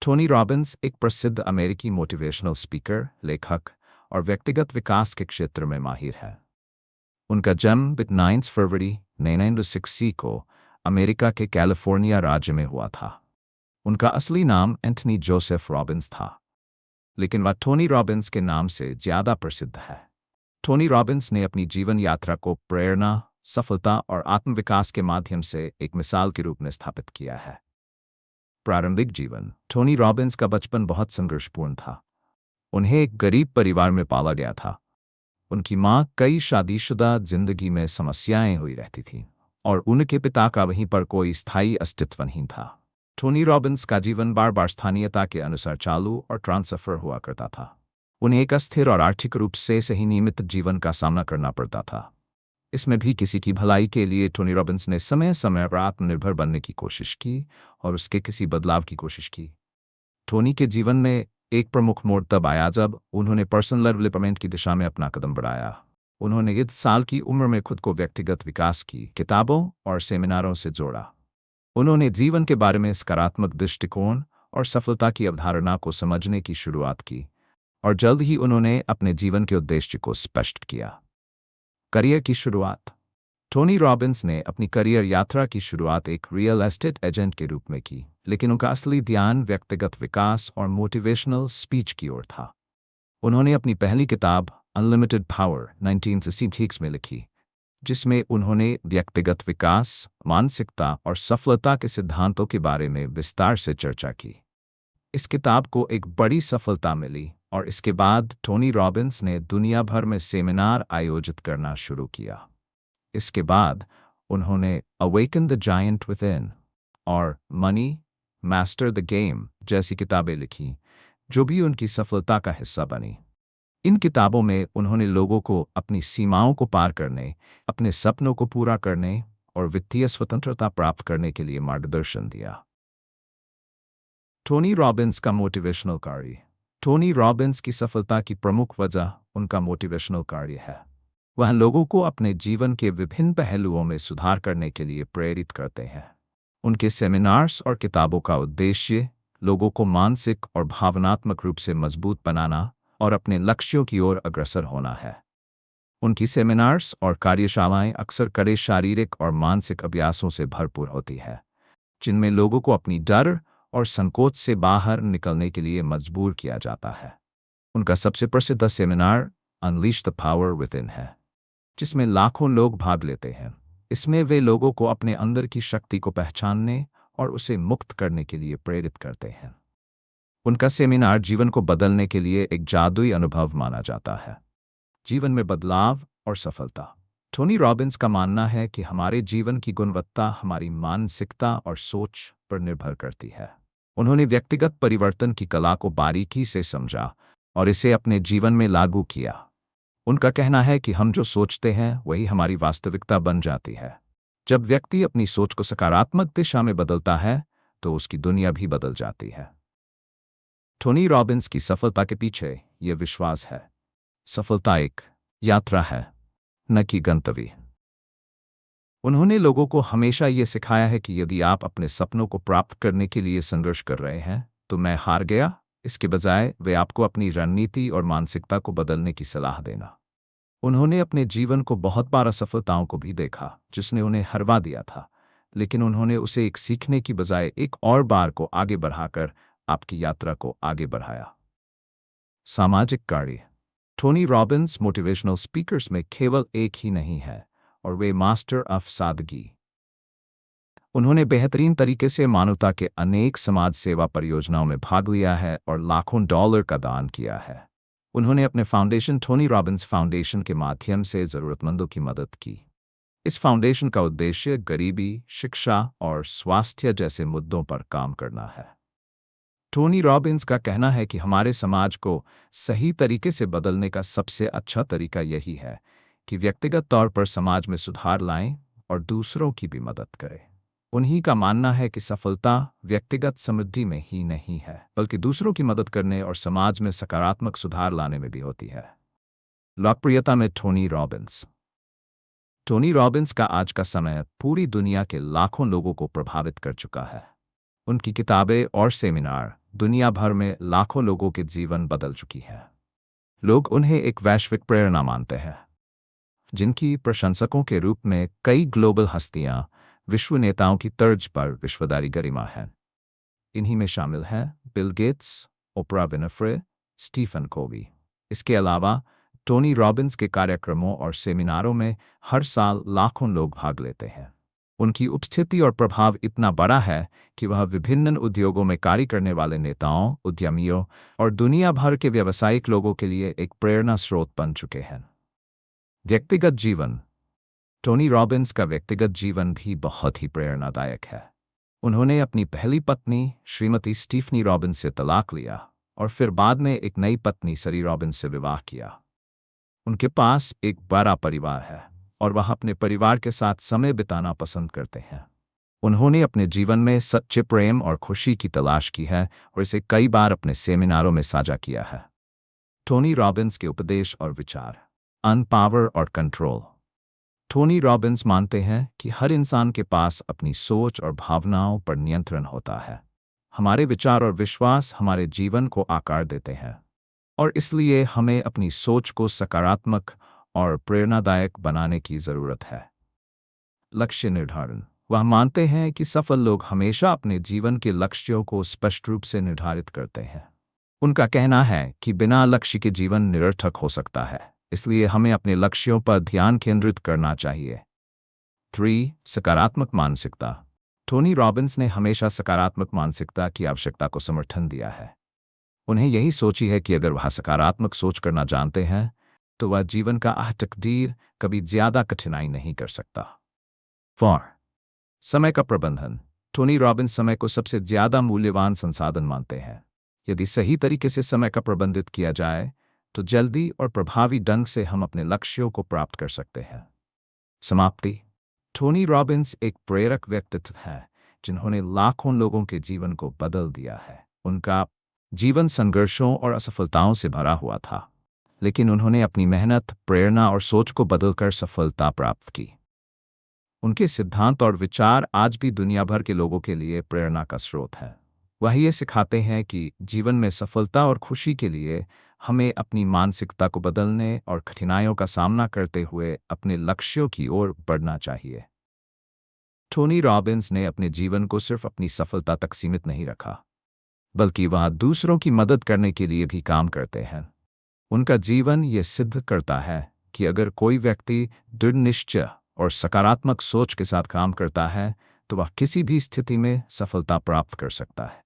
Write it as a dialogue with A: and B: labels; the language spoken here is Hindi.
A: टोनी रॉबिन्स एक प्रसिद्ध अमेरिकी मोटिवेशनल स्पीकर, लेखक और व्यक्तिगत विकास के क्षेत्र में माहिर है। उनका जन्म 9 फरवरी 1906 को अमेरिका के कैलिफोर्निया राज्य में हुआ था। उनका असली नाम एंथनी जोसेफ रॉबिन्स था, लेकिन वह टोनी रॉबिन्स के नाम से ज़्यादा प्रसिद्ध है। टोनी रॉबिन्स ने अपनी जीवन यात्रा को प्रेरणा, सफलता और आत्मविकास के माध्यम से एक मिसाल के रूप में स्थापित किया है। प्रारंभिक जीवन। टोनी रॉबिन्स का बचपन बहुत संघर्षपूर्ण था। उन्हें एक गरीब परिवार में पाला गया था। उनकी मां कई शादीशुदा जिंदगी में समस्याएं हुई रहती थीं और उनके पिता का वहीं पर कोई स्थायी अस्तित्व नहीं था। टोनी रॉबिन्स का जीवन बार बार स्थानीयता के अनुसार चालू और ट्रांसफर हुआ करता था। उन्हें एक अस्थिर और आर्थिक रूप से सही नियमित जीवन का सामना करना पड़ता था। इसमें भी किसी की भलाई के लिए टोनी रॉबिन्स ने समय समय पर आत्मनिर्भर बनने की कोशिश की और उसके किसी बदलाव की कोशिश की। टोनी के जीवन में एक प्रमुख मोड़ तब आया जब उन्होंने पर्सनल डेवलपमेंट की दिशा में अपना कदम बढ़ाया। उन्होंने 1 साल की उम्र में खुद को व्यक्तिगत विकास की किताबों और सेमिनारों से जोड़ा। उन्होंने जीवन के बारे में सकारात्मक दृष्टिकोण और सफलता की अवधारणा को समझने की शुरुआत की और जल्द ही उन्होंने अपने जीवन के उद्देश्य को स्पष्ट किया। करियर की शुरुआत। टोनी रॉबिन्स ने अपनी करियर यात्रा की शुरुआत एक रियल एस्टेट एजेंट के रूप में की, लेकिन उनका असली ध्यान व्यक्तिगत विकास और मोटिवेशनल स्पीच की ओर था। उन्होंने अपनी पहली किताब अनलिमिटेड पावर 1966 में लिखी, जिसमें उन्होंने व्यक्तिगत विकास, मानसिकता और सफलता के सिद्धांतों के बारे में विस्तार से चर्चा की। इस किताब को एक बड़ी सफलता मिली और इसके बाद टोनी रॉबिन्स ने दुनिया भर में सेमिनार आयोजित करना शुरू किया। इसके बाद उन्होंने अवेकन द जायंट विदिन और मनी मास्टर द गेम जैसी किताबें लिखीं, जो भी उनकी सफलता का हिस्सा बनी। इन किताबों में उन्होंने लोगों को अपनी सीमाओं को पार करने, अपने सपनों को पूरा करने और वित्तीय स्वतंत्रता प्राप्त करने के लिए मार्गदर्शन दिया। टोनी रॉबिन्स का मोटिवेशनल कार्य। टोनी रॉबिन्स की सफलता की प्रमुख वजह उनका मोटिवेशनल कार्य है। वह लोगों को अपने जीवन के विभिन्न पहलुओं में सुधार करने के लिए प्रेरित करते हैं। उनके सेमिनार्स और किताबों का उद्देश्य लोगों को मानसिक और भावनात्मक रूप से मजबूत बनाना और अपने लक्ष्यों की ओर अग्रसर होना है। उनकी सेमिनार्स और कार्यशालाएं अक्सर कड़े शारीरिक और मानसिक अभ्यासों से भरपूर होती है, जिनमें लोगों को अपनी डर और संकोच से बाहर निकलने के लिए मजबूर किया जाता है। उनका सबसे प्रसिद्ध seminar unleash the power within है, जिसमें लाखों लोग भाग लेते हैं। इसमें वे लोगों को अपने अंदर की शक्ति को पहचानने और उसे मुक्त करने के लिए प्रेरित करते हैं। उनका सेमिनार जीवन को बदलने के लिए एक जादुई अनुभव माना जाता है। जीवन में बदलाव और सफलता। टोनी रॉबिन्स का मानना है कि हमारे जीवन की गुणवत्ता हमारी मानसिकता और सोच पर निर्भर करती है। उन्होंने व्यक्तिगत परिवर्तन की कला को बारीकी से समझा और इसे अपने जीवन में लागू किया। उनका कहना है कि हम जो सोचते हैं वही हमारी वास्तविकता बन जाती है। जब व्यक्ति अपनी सोच को सकारात्मक दिशा में बदलता है तो उसकी दुनिया भी बदल जाती है। टोनी रॉबिन्स की सफलता के पीछे यह विश्वास है: सफलता एक यात्रा है, न कि गंतव्य। उन्होंने लोगों को हमेशा ये सिखाया है कि यदि आप अपने सपनों को प्राप्त करने के लिए संघर्ष कर रहे हैं तो मैं हार गया। इसके बजाय वे आपको अपनी रणनीति और मानसिकता को बदलने की सलाह देना। उन्होंने अपने जीवन को बहुत बार असफलताओं को भी देखा जिसने उन्हें हरवा दिया था, लेकिन उन्होंने उसे एक सीखने की बजाय एक और बार को आगे बढ़ाकर आपकी यात्रा को आगे बढ़ाया। सामाजिक कार्य। टोनी रॉबिन्स मोटिवेशनल स्पीकर्स में केवल एक ही नहीं है और वे मास्टर ऑफ सादगी। उन्होंने बेहतरीन तरीके से मानवता के अनेक समाज सेवा परियोजनाओं में भाग लिया है और लाखों डॉलर का दान किया है। उन्होंने अपने फाउंडेशन टोनी रॉबिन्स फाउंडेशन के माध्यम से ज़रूरतमंदों की मदद की। इस फाउंडेशन का उद्देश्य गरीबी, शिक्षा और स्वास्थ्य जैसे मुद्दों पर काम करना है। टोनी रॉबिन्स का कहना है कि हमारे समाज को सही तरीके से बदलने का सबसे अच्छा तरीका यही है कि व्यक्तिगत तौर पर समाज में सुधार लाएं और दूसरों की भी मदद करें। उन्हीं का मानना है कि सफलता व्यक्तिगत समृद्धि में ही नहीं है, बल्कि दूसरों की मदद करने और समाज में सकारात्मक सुधार लाने में भी होती है। लोकप्रियता में टोनी रॉबिन्स। टोनी रॉबिन्स का आज का समय पूरी दुनिया के लाखों लोगों को प्रभावित कर चुका है। उनकी किताबें और सेमिनार दुनिया भर में लाखों लोगों के जीवन बदल चुकी है। लोग उन्हें एक वैश्विक प्रेरणा मानते हैं, जिनकी प्रशंसकों के रूप में कई ग्लोबल हस्तियां विश्व नेताओं की तर्ज पर विश्वदारी गरिमा है। इन्हीं में शामिल हैं Bill Gates, Oprah Winfrey, Stephen Covey. इसके अलावा टोनी रॉबिन्स के कार्यक्रमों और सेमिनारों में हर साल लाखों लोग भाग लेते हैं। उनकी उपस्थिति और प्रभाव इतना बड़ा है कि वह विभिन्न उद्योगों में कार्य करने वाले नेताओं, उद्यमियों और दुनिया भर के व्यावसायिक लोगों के लिए एक प्रेरणा स्रोत बन चुके हैं। व्यक्तिगत जीवन। टोनी रॉबिन्स का व्यक्तिगत जीवन भी बहुत ही प्रेरणादायक है। उन्होंने अपनी पहली पत्नी श्रीमती स्टीफनी रॉबिन्स से तलाक लिया और फिर बाद में एक नई पत्नी सरी रॉबिन्स से विवाह किया। उनके पास एक बड़ा परिवार है और वह अपने परिवार के साथ समय बिताना पसंद करते हैं। उन्होंने अपने जीवन में सच्चे प्रेम और खुशी की तलाश की है और इसे कई बार अपने सेमिनारों में साझा किया है। टोनी रॉबिन्स के उपदेश और विचार। अनपावर और कंट्रोल। टोनी रॉबिन्स मानते हैं कि हर इंसान के पास अपनी सोच और भावनाओं पर नियंत्रण होता है। हमारे विचार और विश्वास हमारे जीवन को आकार देते हैं और इसलिए हमें अपनी सोच को सकारात्मक और प्रेरणादायक बनाने की ज़रूरत है। लक्ष्य निर्धारण। वह मानते हैं कि सफल लोग हमेशा अपने जीवन के लक्ष्यों को स्पष्ट रूप से निर्धारित करते हैं। उनका कहना है कि बिना लक्ष्य के जीवन निरर्थक हो सकता है, इसलिए हमें अपने लक्ष्यों पर ध्यान केंद्रित करना चाहिए। 3. सकारात्मक मानसिकता। टोनी रॉबिन्स ने हमेशा सकारात्मक मानसिकता की आवश्यकता को समर्थन दिया है। उन्हें यही सोची है कि अगर वह सकारात्मक सोच करना जानते हैं तो वह जीवन का तकदीर कभी ज्यादा कठिनाई नहीं कर सकता। 4. समय का प्रबंधन। टोनी रॉबिन्स समय को सबसे ज्यादा मूल्यवान संसाधन मानते हैं। यदि सही तरीके से समय का प्रबंधित किया जाए तो जल्दी और प्रभावी ढंग से हम अपने लक्ष्यों को प्राप्त कर सकते हैं। समाप्ति। टोनी रॉबिन्स एक प्रेरक व्यक्तित्व है जिन्होंने लाखों लोगों के जीवन को बदल दिया है। उनका जीवन संघर्षों और असफलताओं से भरा हुआ था, लेकिन उन्होंने अपनी मेहनत, प्रेरणा और सोच को बदलकर सफलता प्राप्त की। उनके सिद्धांत और विचार आज भी दुनिया भर के लोगों के लिए प्रेरणा का स्रोत हैं। वह ये सिखाते हैं कि जीवन में सफलता और खुशी के लिए हमें अपनी मानसिकता को बदलने और कठिनाइयों का सामना करते हुए अपने लक्ष्यों की ओर बढ़ना चाहिए। टोनी रॉबिन्स ने अपने जीवन को सिर्फ अपनी सफलता तक सीमित नहीं रखा, बल्कि वह दूसरों की मदद करने के लिए भी काम करते हैं। उनका जीवन ये सिद्ध करता है कि अगर कोई व्यक्ति दृढ़ निश्चय और सकारात्मक सोच के साथ काम करता है तो वह किसी भी स्थिति में सफलता प्राप्त कर सकता है।